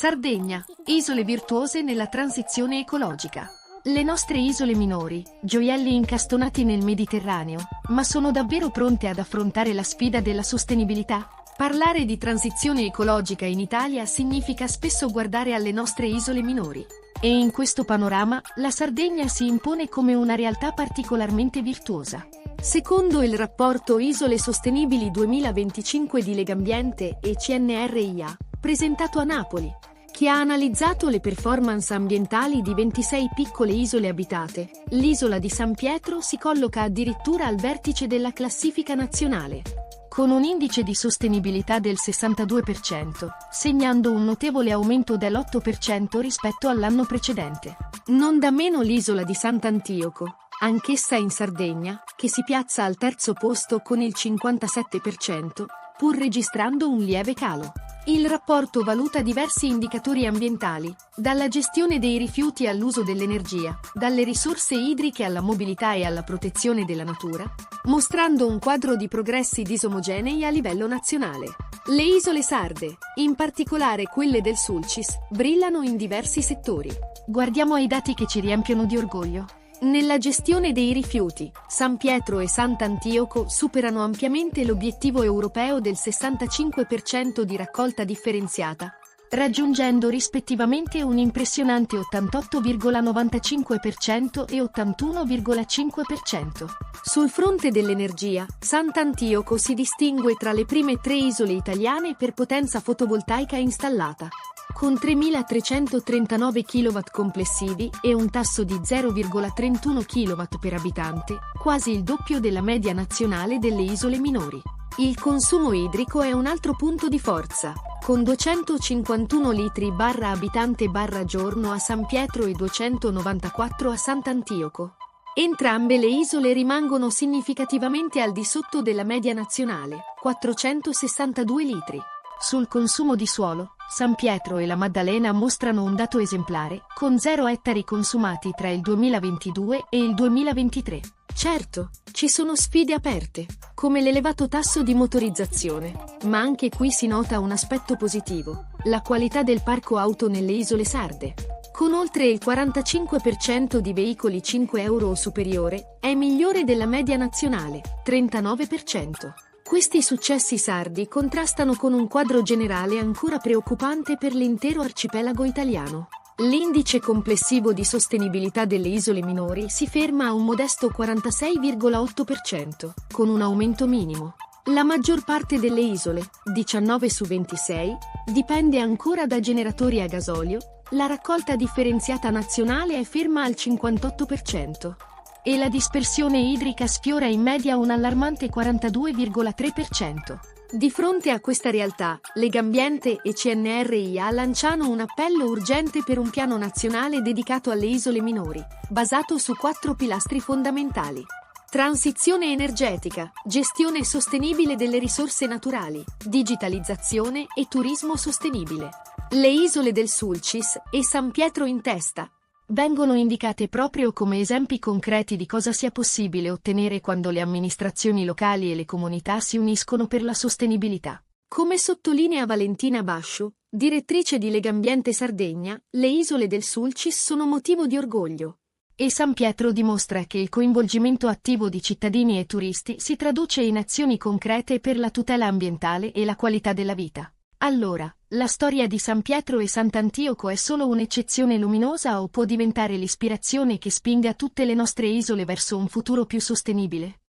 Sardegna, isole virtuose nella transizione ecologica. Le nostre isole minori, gioielli incastonati nel Mediterraneo, ma sono davvero pronte ad affrontare la sfida della sostenibilità? Parlare di transizione ecologica in Italia significa spesso guardare alle nostre isole minori. E in questo panorama, la Sardegna si impone come una realtà particolarmente virtuosa. Secondo il rapporto Isole Sostenibili 2025 di Legambiente e CNRIA, presentato a Napoli, che ha analizzato le performance ambientali di 26 piccole isole abitate, l'isola di San Pietro si colloca addirittura al vertice della classifica nazionale, con un indice di sostenibilità del 62%, segnando un notevole aumento dell'8% rispetto all'anno precedente. Non da meno l'isola di Sant'Antioco, anch'essa in Sardegna, che si piazza al terzo posto con il 57%, pur registrando un lieve calo. Il rapporto valuta diversi indicatori ambientali, dalla gestione dei rifiuti all'uso dell'energia, dalle risorse idriche alla mobilità e alla protezione della natura, mostrando un quadro di progressi disomogenei a livello nazionale. Le isole sarde, in particolare quelle del Sulcis, brillano in diversi settori. Guardiamo ai dati che ci riempiono di orgoglio. Nella gestione dei rifiuti, San Pietro e Sant'Antioco superano ampiamente l'obiettivo europeo del 65% di raccolta differenziata, raggiungendo rispettivamente un impressionante 88,95% e 81,5%. Sul fronte dell'energia, Sant'Antioco si distingue tra le prime 3 isole italiane per potenza fotovoltaica installata, con 3.339 kW complessivi e un tasso di 0,31 kW per abitante, quasi il doppio della media nazionale delle isole minori. Il consumo idrico è un altro punto di forza, con 251 litri barra abitante barra giorno a San Pietro e 294 a Sant'Antioco. Entrambe le isole rimangono significativamente al di sotto della media nazionale, 462 litri. Sul consumo di suolo, San Pietro e la Maddalena mostrano un dato esemplare, con 0 ettari consumati tra il 2022 e il 2023. Certo, ci sono sfide aperte, come l'elevato tasso di motorizzazione, ma anche qui si nota un aspetto positivo: la qualità del parco auto nelle isole sarde. Con oltre il 45% di veicoli 5 euro o superiore, è migliore della media nazionale, 39%. Questi successi sardi contrastano con un quadro generale ancora preoccupante per l'intero arcipelago italiano. L'indice complessivo di sostenibilità delle isole minori si ferma a un modesto 46,8%, con un aumento minimo. La maggior parte delle isole, 19 su 26, dipende ancora da generatori a gasolio, la raccolta differenziata nazionale è ferma al 58%. E la dispersione idrica sfiora in media un allarmante 42,3%. Di fronte a questa realtà, Legambiente e CNRIA lanciano un appello urgente per un piano nazionale dedicato alle isole minori, basato su 4 pilastri fondamentali: transizione energetica, gestione sostenibile delle risorse naturali, digitalizzazione e turismo sostenibile. Le isole del Sulcis e San Pietro in testa vengono indicate proprio come esempi concreti di cosa sia possibile ottenere quando le amministrazioni locali e le comunità si uniscono per la sostenibilità. Come sottolinea Valentina Basciu, direttrice di Legambiente Sardegna, le isole del Sulcis sono motivo di orgoglio. E San Pietro dimostra che il coinvolgimento attivo di cittadini e turisti si traduce in azioni concrete per la tutela ambientale e la qualità della vita. Allora, la storia di San Pietro e Sant'Antioco è solo un'eccezione luminosa o può diventare l'ispirazione che spinga tutte le nostre isole verso un futuro più sostenibile?